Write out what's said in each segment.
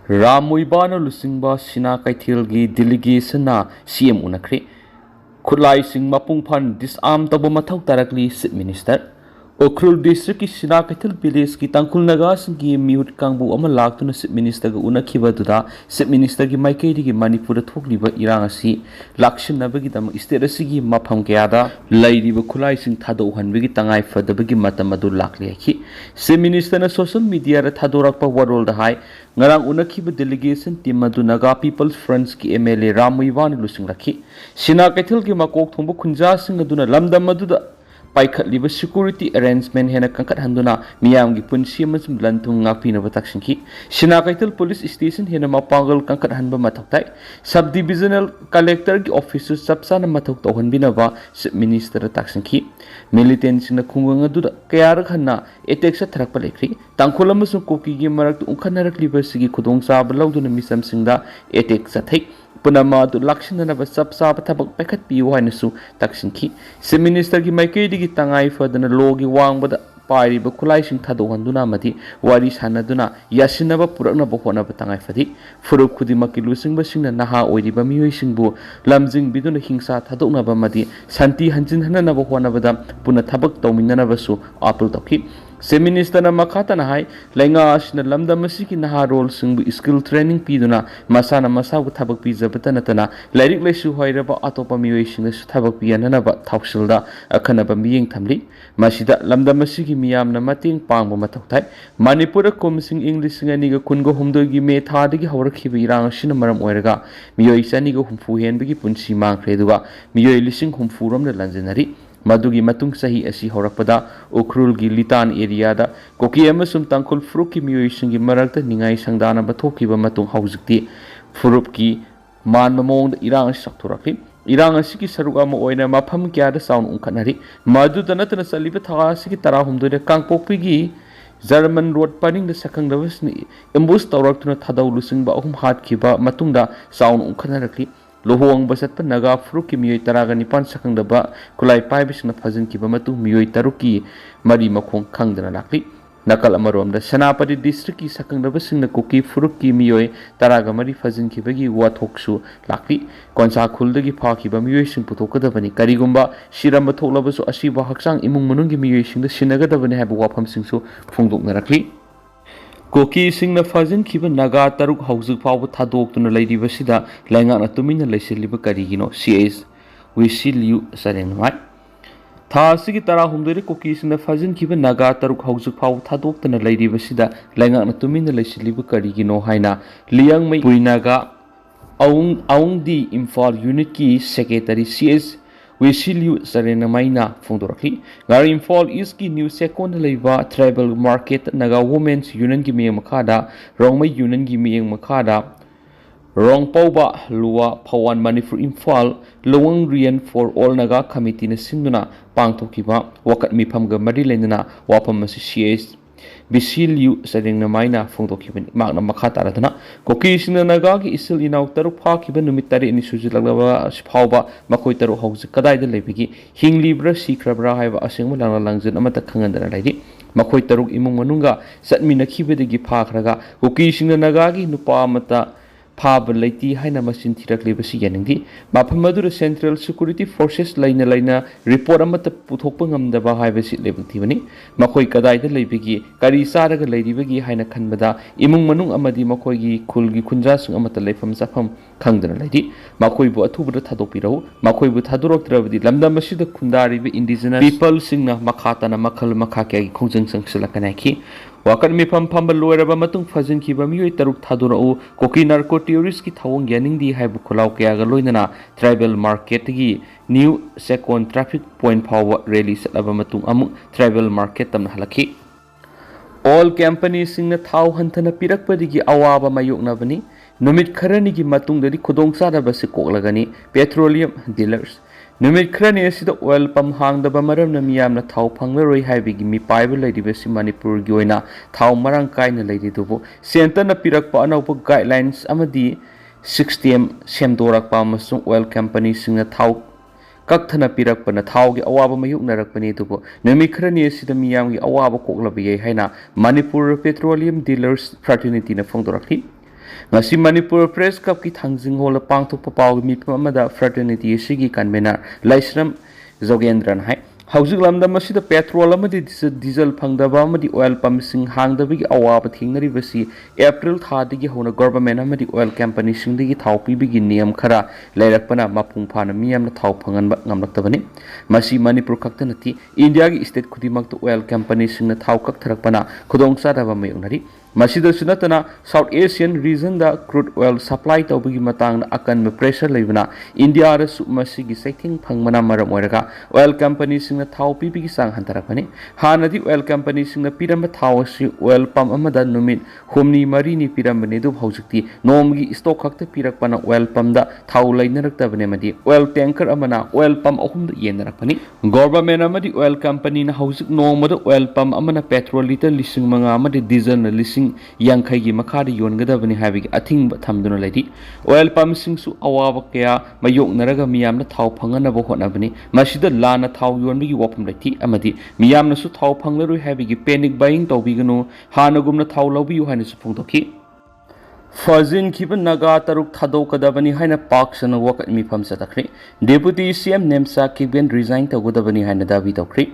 Ramoibana Lusingba Sina Kaithilgi delegation CM Unakri Kulai Sing Mapungpan disarm Tabo Matau Tarakli Sit Minister Okrul District Sina Kaithil Village ki Tangkul Naga Singi Miut Kangbu Amalak to Sit Minister Unakiba Duda Sit Minister ki Maikedi ki Manipur Tokliba Irangasi Lakshin Nabagidam Isterasigi Mapam Gada Lady Kulai Sing Tado Hanbigi Tangai for the Bigi Matamadu Lakli Sit Minister na social media Tadorakpa Warol the High Ngarang Unakiba delegation Timadu Naga People's Friends ki MLA Ramuivan Lusing Laki Sina Kaithil ki Makok Tumbu Kunja Sing Aduna Lamda Maduda Paikat liba security arrangement hena kangkat handuna miyam gi punsi masum lantung ngapi na bataksin ki Sina Kaitil police station hena mapangal kangkat hanba mataktai sub divisional collector gi officers sabsa na matok tohan binaba sub minister taksin ki militant sina khungang adu kayar khanna attack sa thrak palekri tangkhol amasung koki gi marak ungkhanak liba sigi khudong sa balawduna misam singda attack sa thai Punama to Lakshana Sabsa Tabak Packet Piwanasu Taksinki. Se Minister ki Maikedi Tangai for the Logi Wang but Pari Bakulai Sing Tado Handuna Mati, Waris Hanaduna, Yasinaba Purana Bohona Batangai Fadi, Furu Kudimaki Lusing Basing and Naha Oediba Muising Bu, Lamzing Biduna Hingsa Tadona Bamadi, Santi Hanjin Hanana Bohona Bada, Puna Tabak Dominana Basu, Apple Doki. Se Minister na makata na hai lenga na lamda masiki na ha role singbu skill training piduna masana masabu thabak pizabata natana lairik laisu hoiraba atopa miyoising na thabak piyanana ba thausilda akhanaba miyeng thamli masida lamda masiki miyam na mating pangba mathautai Manipur komising English ngani ga kungo humdo gi me thadagi hawrakhiba irang sina maram oiraga miyoi sani ga humfu henbigi punsi mangkhre duga miyoi lising humfu rom na lanjanari Madugi matung sahi asi horakpada Ukrul gi Litan area da Koki amasum tangkul fruki miyoising gi marakta ningai sangdana bathoki ba matung hauzikti furup ki man mamong da irang sakturakli irang asiki saruk ama oina mafam kya da sound ungkhanari madu tanatana saliba thaga asiki tara humdo da kangpokpi gi German road paning da sakang davas ni embus tawrak tuna thadau lusing ba ahum hat ki ba matung da sound ungkhanaraki Lohong basat pa naga fruki miyoi taraga nipan sakang daba kulai pai bisna fazin ki bamatu miyoi taruki mari makhong khangdana lakli nakal amarom da Sanapati district ki sakang daba singna kuki fruki miyoi taraga mari fazin ki bagi wathoksu lakli konsa khuldagi pha ki ba miyoi sing putokadabani karigumba shiramba tholabasu asiba haksang imung manung gi miyoi sing da sinagadabani habu wafam singsu phungdokna rakli Koki sing na fazin kiba naga taruk hauzuk pawu thadok tuna lady basida lainga na tumina laisiliba karigino CS we seal you sareng mai tha sigi tara humdore koki sing na fazin kiba naga taruk hauzuk pawu thadok tuna lady basida lainga na tumina laisiliba karigino haina liang mai puinaga aung di Imphal unit ki secretary CS We seal you Sarena Maina Fundorakli. Gari Imphal is ki new second leva tribal market naga women's union gi miyang makada rong may union gi miyang makada rong pauba luwa pawan Manipur Imphal lowang rian for all naga committee na sinduna pangtokiba wakat mipam ga marilena wapam masi CS Bisil yu sading na may na fungdokiban magna makata ratana koki sing na naga gi isil inaw taruk pha kiba numit tari ni sujilagba phawba makoi taruk hauzik kadai da lebigi hinglibra sikrabra haiba aseng lang langjin amata khangandana laidi makoi taruk imung manunga satmina khibedegi phakhraga koki sing na naga gi nupa amata Pab Lati Haina Masin Tirak Libasi Yanindi, Mapamadura Central Security Forces Laina report Amata Putopangam the Bahai Level Tivani, Makoi Kadai the Lebigi, Karisaraga Lady Bigi Haina Kanbada, Imung Manung Amadi Makoigi Kulgi Kunjas Amata Lefam Zapam Kangdana Lady, Makoi Buatubra Tadopiro, Makoi Butadurok Dravidi, Lambda Mashida Kundari indigenous people singna Makatana Makal Makaki Kunjang Selakanaki. Wakat mi pam balloeraba matung fazin ki ba miyoi taruk thadurau koki narco terrorist ki thawong yaning di haibu khulau kya ga loinana tribal market gi new second traffic point power rally salaba matung amu tribal market tam halaki all companies sing na thaw hanthana pirak padigi awaba mayok na bani numit kharani gi matung dari khudong sa da basi koklagani petroleum dealers Numit krani asida oil pam hang da bamaram na miyam na thau phanglaroi haibigi mi paiba lady basi Manipur gi oina thau marang kai na lady dubo center na pirak pa anaupa guidelines amadi 6tm semdorak pa masung oil company sing na thau kakthana pirak pa na thau gi awaba mayuk narak pani dubo numit krani asida miyam gi awaba koklabi haina Manipur Petroleum Dealers Fraternity na phongdorakhi ngasi Manipur Press Cup ki thangjing hol pangthok paw mifam amada fraternity ashigi convener Laisram Zogendran hai Housing Lamda Masida petrol amadi diesel pangdaba amadi oil pump sing hangdabigi awaba thingnari basi April thadigi hona government amadi oil company singdigi thau pibigi niyam khara lairakpana mapung phana miyamna thau phanganba ngamlaktabani masi Manipur khaktanati India gi state khudimakta oil company singna thau kaktharakpana khudong sadaba mayunari masida sunatana South Asian region da crude oil supply tawbigi matang akan me pressure leibana India ra su masigi saithing phangmana maram oiraga oil company singna thau pibigi sang hantarakani hanadi oil company singna piramba thau si oil pump amada numit humni mari ni pirambane du haujukti nomgi stock khakta pirakpana oil pump da thau lainaraktabane madi oil tanker amana oil pump ahum da yenarakani government amadi oil company na haujuk nomada oil pump amana petrol liter lising manga amadi diesel na lising Yankai gi makhari yongadabani habigi athing thamduna ledi oil pump singsu awaba kaya mayok naraga miyamna thau phanganaba hotnabani masida lana thau yonbigi wapam leti amadi miyamna su thau phanglaroi habigi panic buying tawbiganu hanagumna thau lawbiyu haina su phongtokhi Fazin kiban naga taruk thadokadabani haina paksana wakat mifam satakri deputy CM Nemsa kiben resign tawgodabani haina dabi tawkri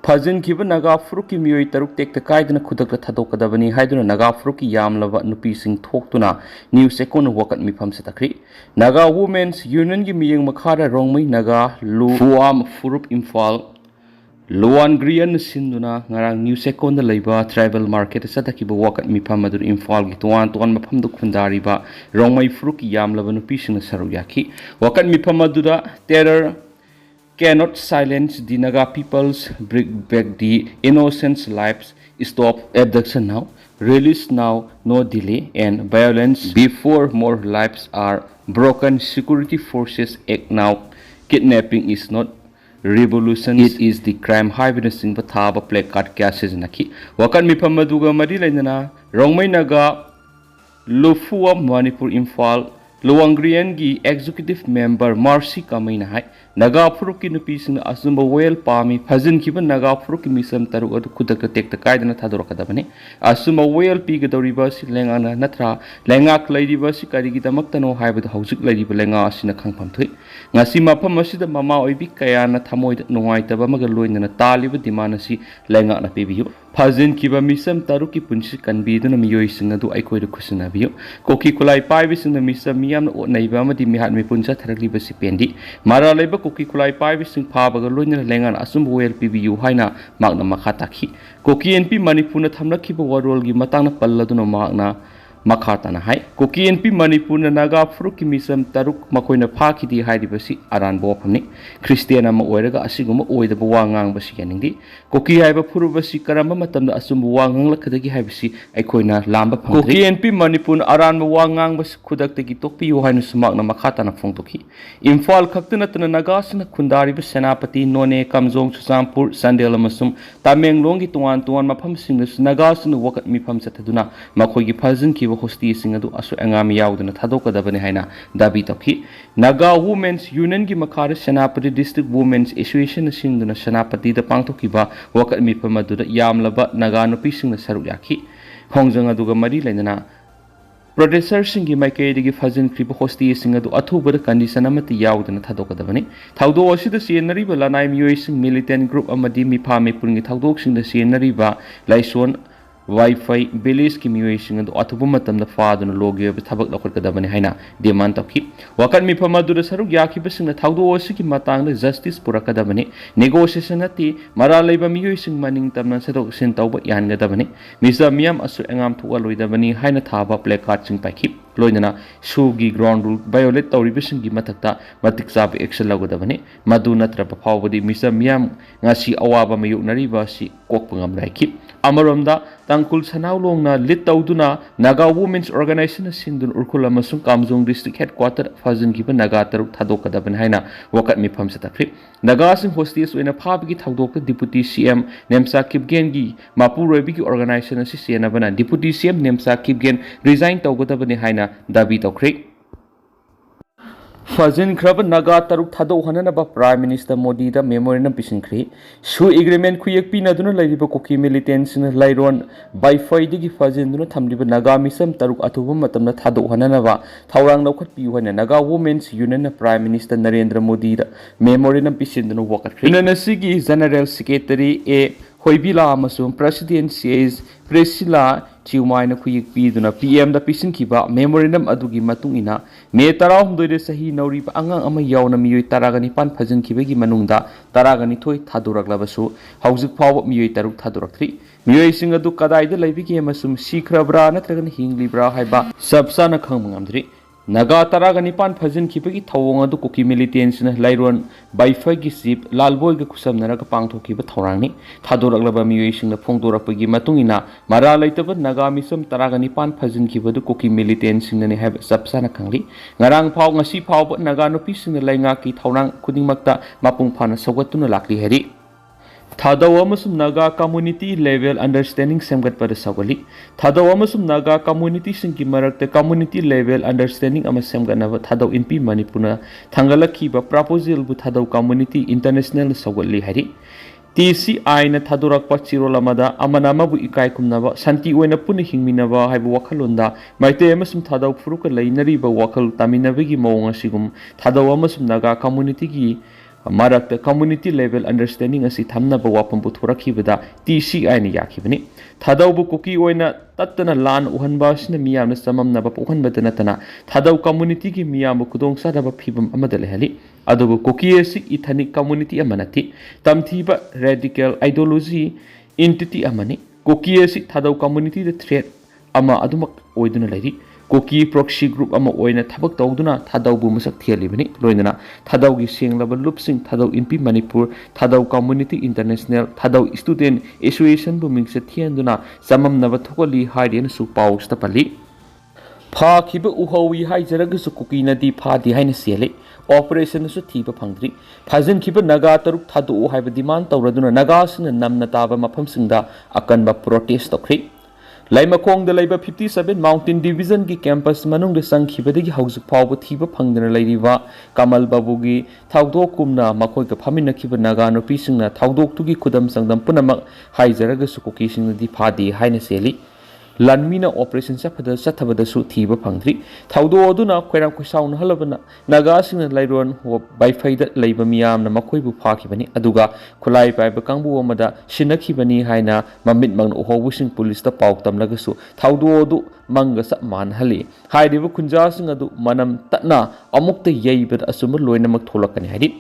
Fazin kiba naga fruki miyoi taruk tek takaidana khudakta thadokadabani haiduna naga fruki yamlaba nupi sing thoktuna news ekon wakat mifam satakri naga women's union gi miyeng makhara rongmai naga lu fuam furup imphal Luan Grian sinduna ngarang news ekon da leiba tribal market satakiba wakat mifam adur imphal gi tuan mafam du khundari ba rongmai fruki yamlaba nupi sing saru yaki wakat mifam adura terror cannot silence the Naga people's bring back the innocent lives. Stop abduction now, release now, no delay, and violence before more lives are broken. Security forces act now. Kidnapping is not revolution, it is the crime. High witnessing the Thaba placard cases naki. Wakan mipamaduga madilena, Rongmai Naga, Lufua Manipur Imphal. Luangrian gi executive member Marcy Kamaina hai naga furuki nupi sing asumba well pami phajin kiban naga furuki misam taru adu khudaka tekta kaidana thadorokadabani asumba well pi gadoriba si lengana natra lengak laidiba si karigi damaktano haibadu haujik laidiba lenga asina khangpham thui ngasi mafam asida mama oibi kayana thamoida nungaitaba maga loinana taliba dimana si lenga na pibiyu phajin kiba misam taruki punsi kanbiduna miyoi sing adu aikoida khusina biyu koki kulai paibi sing misam miyamna onaiba amadi mihat mi punsa tharakliba si pendi mara laiba koki kulai paibi sing phabaga loinana lengan asum wel pibiyu haina magna makha takhi koki NP Manipur na thamlakhiba warol gi matangna palladuna magna Makhatana hai Koki NP Manipur na naga fruki misam taruk makoina phakidi haidibasi aran bophamni Christian ama oiraga asiguma oidaba wangang basi yaningdi Koki haiba phurubasi karamba matamda asumba wangang lakadagi haibasi aikoina lamba phangthri Koki NP Manipur na aran wangang basi khudaktagi tokpiyu hainu sumakna makhatana phongtokhi Imphal khaktana tana nagasina khundariba senapati none kamjong chusampur sandel amasum tamenglongi tuan mafamsingna nagasina wakat mifam sathaduna makhoi phajin ki hosti sing adu asu angami yauduna thadokadabani haina dabi tokhi Naga Women's Union gi makhara Senapati District Women's Association singduna Senapati da pangthokiba wakat mifam aduda yamlaba naga nupi singna saru yakhi khongjang aduga mari lainana Producer singi maikaidigi fajin kriba hosti sing adu athubada condition amati yauduna thadokadabani thawdo asida sienari ba lanai miyoi sing militant group amadi mipa mepulngi thawdok singda sienari ba laison Wi-Fi village ki miyoi sing adu athubu matamda faaduna logi thabak lakhorkadabani haina demand tokhi wakan mifam adura saruk yakhiba singna thawdo asigi matangda justice purakadabani negotiation ati mara leiba miyoi sing maning tamna sedok sin tawba yangadabani misa miyam asu engam thuwa loidabani haina thaba placard sing paikhi loinana sugi ground rule violate tawribisingi mathakta matik chab action lagodabani madu natra phawbadi misa miyam ngasi awaba mayuknari ba si kokpangam raikhi amaromda tangkul sanaulongna lit tawduna Naga Women's Organization singdun urkul amasung kamjong district headquarter fajin giba naga taruk thadokadaban haina wakat mifam satakri naga sing hosties oina phabigi thawdok deputy CM Nemsa Kipgen gi Mapurobi gi organization si senabana deputy CM Nemsa Kipgen resign tawgodabani haina dabi tokri Fazin-ꯈ꯭ꯔꯕ Naga taruk ꯊꯥꯗꯣꯛꯍꯟꯅꯅꯕ Prime Minister Modi-ꯗ Memorandum ꯄꯤꯁꯤꯟꯈ꯭ꯔꯦ꯫ ꯁꯨ agreement ꯈꯨꯌꯦꯛ ꯄꯤꯅꯗꯨꯅ ꯂꯩꯔꯤꯕ cookie ꯃꯤꯂꯤꯇꯦꯟꯠꯁꯤꯡꯅ ꯂꯩꯔꯣꯟ ꯕꯥꯏꯐꯥꯏꯗꯒꯤ ꯐꯥꯖꯤꯟꯗꯨꯅ ꯊꯝꯂꯤꯕ ꯅꯥꯒꯥ ꯃꯤꯆꯝ ꯇꯔꯨꯛ ꯑꯊꯨꯕ ꯃꯇꯝꯗ ꯊꯥꯗꯣꯛꯍꯟꯅꯅꯕ ꯊꯧꯔꯥꯡ ꯂꯧꯈꯠꯄꯤꯌꯨ ꯍꯥꯏꯅ ꯅꯥꯒꯥ ꯋꯨꯃꯦꯟꯁ ꯌꯨꯅꯤꯌꯟꯅ Prime Minister Narendra Modi-ꯗ Memorandum ꯄꯤꯁꯤꯟꯗꯨꯅ ꯋꯥꯀꯠꯈ꯭ꯔꯦ꯫ ꯌꯨꯅꯤꯌꯟ ꯑꯁꯤꯒꯤ General Secretary A. Hoibila amasung President C.S. Priscilla Chiumaina khuyik piduna PM da pisinkiba Memorandum adugi matungina Me 16 sahi nauriba angang ama yauna miyoi taragani pan phajinkibagi manungda taragani thoi thaduraklabasu haujuk phaw miyoi taruk thaduraktri miyoi sing adu kadaida leibigi amasum sikrabra natragani hinglibra haiba sabsana khangmangamdri Naga taragani pan phajinkibagi thawong adu kuki militants-na lairon baifagi sip lalboy ga kusamnaraga pangthokiba thawrangni thaduraklaba miyoi singna phongdorakpagi matungina mara laitaba naga misam taragani pan phajinkibadu kuki militants-singna ne hab sabsana khangli ngarang phaw ngasi phaw naga nupi singna lainga ki thawrang khudingmakta mapung phana sawatuna lakli heri Thadaw amasum Naga community level understanding semgatpada sawali Thadaw amasum Naga community singki marakta community level understanding ama semgatnaba Thadaw NP Manipurna thangalakhiba proposal bu Thadaw community international sawali hari TCI na thadurakpa chirolamada amanama bu ikai kumnaba santi oina puni hingminaba haibu wakhalonda Meitei amasum Thadaw furuka leinariba wakhal taminabagi mawong asigum Thadaw amasum Naga community gi Marakta community level understanding asi thamnaba wapam puthorakhibada TCI ni yakhibani Thadaw bu kuki oina tattana lan uhanba sina miyamna samamnaba puhanbada natana Thadaw community gi miyam Khudong sadaba phibam amada lehali adubu kuki asi ethnic community amanati tamthiba radical ideology entity amani kuki asi Thadaw community the threat ama adumak oiduna lairi Kuki proxy group ama oina thabak tawduna Thadaw bu masak thialibani loinana Thadaw gi senglaba lupsing Thadaw NP Manipur Thadaw community international Thadaw student association bu mingse thianduna samamnaba thokali haidena su pawsta pali pha khiba uhawi haijaraga su kuki nadi pha di haina sele operation su thiba phangdri phajin khiba naga taruk thadu haiba demand tawraduna naga sina namna taba mafam singda akanba protest tokri Laimakong da laiba 57 Mountain Division ki campus manung de sangkhibadagi haujuk phawba thiba phangdana lairiba Kamal Babu gi thawdok kumna makoi ka phamina khiba naga nupi singna thawdok tugi khudam sangdam punamak haijaraga sukuki singna di phadi haina seli Lanmina operation saphada sathabada su thiba phangdri thawdo aduna khoiram khoisaun halabana naga singna lairon ho baifai da leiba miyamna makoi bu phakhibani aduga khulai paiba kangbu amada sinakhibani haina mamit mang ohobu sing police ta pauk tamlaga su thawdo adu manga sa manhali haidibu khunja sing adu manam tatna amukta yeibad asuma loinamak tholakani haidi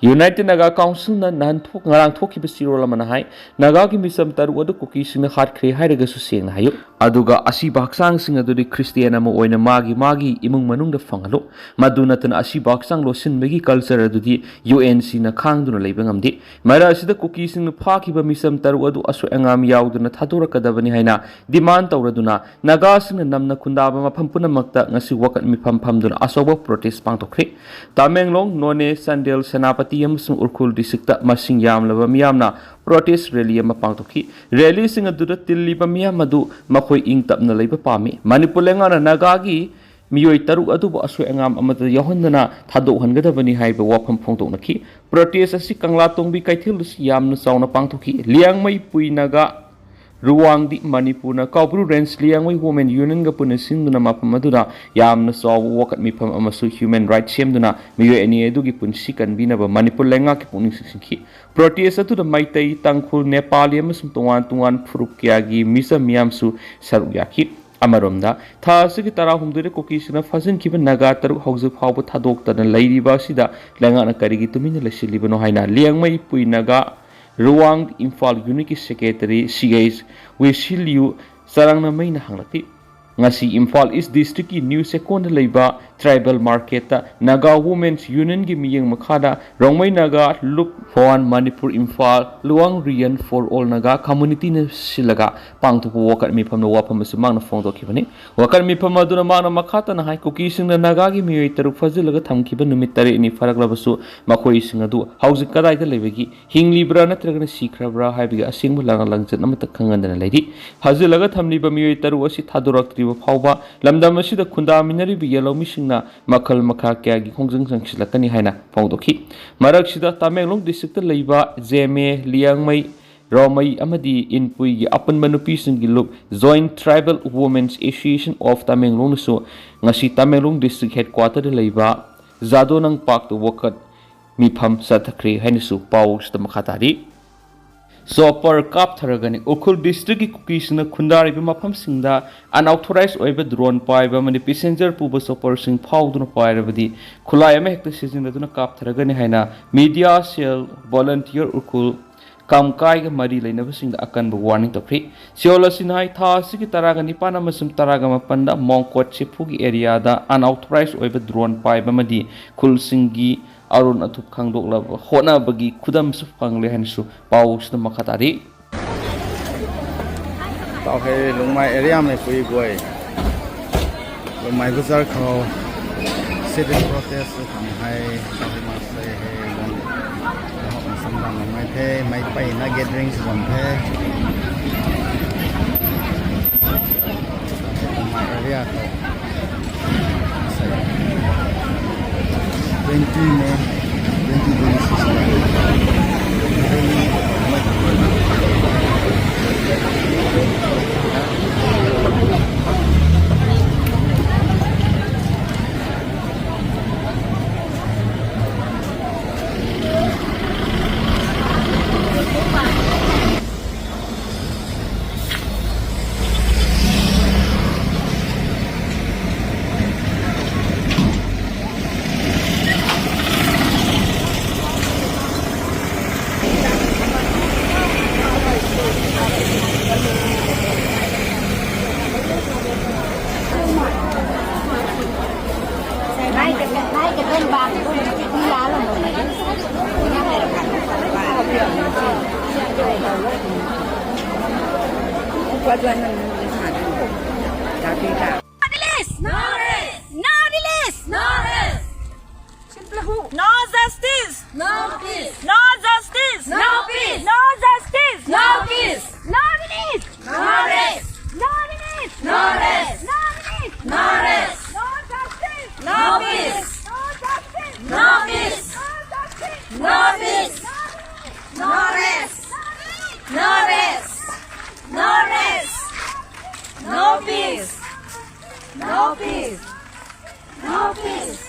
United Naga Council na nanthok ngarang thokiba sirolamana hai Naga ki misam taru adu kuki singna hat khre hairaga su sengna hayo aduga asiba haksang sing adu Christian ama oina magi imung manung da fangalo maduna tan asiba haksang lo sinbagi culture adu di UNC na khangduna leiba ngamdi mara asida kuki singna phakiba misam taru adu asu angam yauduna thadorakadabani haina demand tawraduna Naga singna namna khundaba mafam punamakta ngasi wakat mifam phamduna asoba protest pangtokre Tamenglong None Sandel Senapati Amasung Urkhul districta masing yamlaba miyamna protest rally ama pangtokhi rally sing aduda tilliba miyam adu makhoi ingtapna leiba pami Manipur lengana Naga gi miyoi taruk adubu asu angam amata yahondana thadokhangadabani haiba wafam phongtoknakhi protest asi kangla tongbi kaithil yamna chauna pangtokhi Liangmai-Pui Naga Ruang di Manipur na Kaupru Range Liangmai Women Union ga puna singduna mapam aduna yamna sawu wakat mipam amasu human rights semduna miyo eni edugi punsi kanbinaba Manipur lenga ki puning singki protest atu da Meitei Tangkhul Nepali amasum tungan furukyagi misa miyamsu sarugyaki Amaromda thasigi tarahumdure kokisina fazin kiba Naga taru hauju phawba thadokta na lairiba sida lenga na karigi tumina lasilibano haina Liangmai-Pui Naga Ruang Imphal Unity Secretary C.S. Loubiyu sarangna maina hanglati ngasi Imphal East District ki New Second leiba tribal market ta Naga Women's Union gi miyeng makhada Rongmai Naga Look Phoan Manipur Imphal Luang Rian for all Naga community na silaga pangthupu wakat mifam na wapam asumang na phongdokhibani wakat mifam aduna mangna makhata na hai kuki sing na Naga gi miyoi taruk fajilaga thamkiba numit tare ni faraklabasu makhoi sing adu hauzik kadai da lebegi hinglibra natragana sikrabra haibiga asingbu langalangjat amata khangandana leidi fajilaga thamliba miyoi taru asi thadoraktri phawba lamdam asida khunda minari bi yellow missing ꯁꯤꯡꯅ ꯃꯈꯜ ꯃꯈꯥ ꯀꯌꯥꯒꯤ ꯈꯣꯡꯖꯪ ꯆꯪꯁꯤꯜꯂꯛꯀꯅꯤ ꯍꯥꯏꯅ ꯐꯣꯡꯗꯣꯛꯈꯤ ꯃꯔꯛꯁꯤꯗ Tamenglong district ꯂꯩꯕ ꯖꯦꯃꯦ ꯂꯤꯌꯥꯡꯃꯩ ꯔꯣꯃꯩ ꯑꯃꯗꯤ ꯏꯟꯄꯨꯏꯒꯤ ꯑꯄꯨꯟꯕ ꯅꯨꯄꯤꯁꯤꯡꯒꯤ ꯂꯨꯞ joint tribal women's association of ꯇꯃꯦꯡꯂꯣꯡꯅꯁꯨ ꯉꯁꯤ ꯇꯃꯦꯡꯂꯣꯡ ꯗꯤꯁꯇ꯭ꯔꯤꯛ ꯍꯦꯗꯀ꯭ꯋꯥꯇꯔꯗ ꯂꯩꯕ ꯖꯥꯗꯣꯅꯪ ꯄꯥꯛꯇ ꯋꯥꯀꯠ ꯃꯤꯐꯝ ꯆꯠꯊꯈ꯭ꯔꯦ ꯍꯥꯏꯅꯁꯨ ꯄꯥꯎꯁꯤꯗ ꯃꯈꯥ ꯇꯥꯔꯤ ꯆꯣꯄꯔ ꯀꯥꯞꯊꯔꯒꯅꯤ ꯎꯈ꯭ꯔꯨꯜ ꯗꯤꯁꯇ꯭ꯔꯤꯛꯀꯤ ꯀꯨꯀꯤꯁꯤꯡꯅ ꯈꯨꯟꯗꯥꯔꯤꯕ ꯃꯐꯝꯁꯤꯡꯗ ꯑꯟꯑꯣꯊꯣꯔꯥꯏꯖ ꯑꯣꯏꯕ ꯗ꯭ꯔꯣꯟ ꯄꯥꯏꯕ ꯑꯃꯗꯤ ꯄꯦꯁꯦꯟꯖꯔ ꯄꯨꯕ ꯆꯣꯄꯔꯁꯤꯡ ꯐꯥꯎꯗꯨꯅ ꯄꯥꯏꯔꯕꯗꯤ ꯈꯨꯠꯂꯥꯏ ꯑꯃ ꯍꯦꯛꯇ ꯁꯤꯖꯤꯟꯅꯗꯨꯅ ꯀꯥꯞꯊꯔꯒꯅꯤ ꯍꯥꯏꯅ ꯃꯤꯗꯤꯌꯥ ꯁꯦꯜ ꯚꯣꯂꯟꯇꯤꯌꯔ ꯎꯈ꯭ꯔꯨꯜ ꯀꯥꯝꯀꯥꯏꯒ ꯃꯔꯤ ꯂꯩꯅꯕꯁꯤꯡꯗ ꯑꯀꯟꯕ ꯋꯥꯔꯅꯤꯡ ꯇꯧꯈ꯭ꯔꯤ ꯁꯤꯑꯣꯜ ꯑꯁꯤꯅ ꯊꯥ ꯑꯁꯤꯒꯤ 19 ꯑꯃꯁꯨꯡ 18ꯗ ꯃꯣꯡꯀꯣꯠ ꯁꯤꯐꯨꯒꯤ ꯑꯦꯔꯤꯌꯥꯗ ꯑꯟꯑꯣꯊꯣꯔꯥꯏꯖ ꯑꯣꯏꯕ ꯗ꯭ꯔꯣꯟ ꯄꯥꯏꯕ ꯑꯃꯗꯤ ꯈꯨꯜꯁꯤꯡꯒꯤ ꯑꯔꯣꯟ ꯑꯊꯨꯞ ꯈꯪꯗꯣꯛꯂꯕ ꯍꯣꯠꯅꯕꯒꯤ ꯈꯨꯗꯝꯁꯨ ꯐꯪꯂꯦ ꯍꯥꯏꯅꯁꯨ ꯄꯥꯎꯁꯤꯗ ꯃꯈꯥ ꯇꯥꯔꯤ ताके लुंगमाई एरिया में कोई गोय लुंगमाई गुजार खाओ सिविल प्रोटेस्ट हम है ताकि मासे है लोग हम संबंध में थे माई पाई ना गैदरिंग्स बन थे लुंगमाई एरिया को 20 में 'No peace!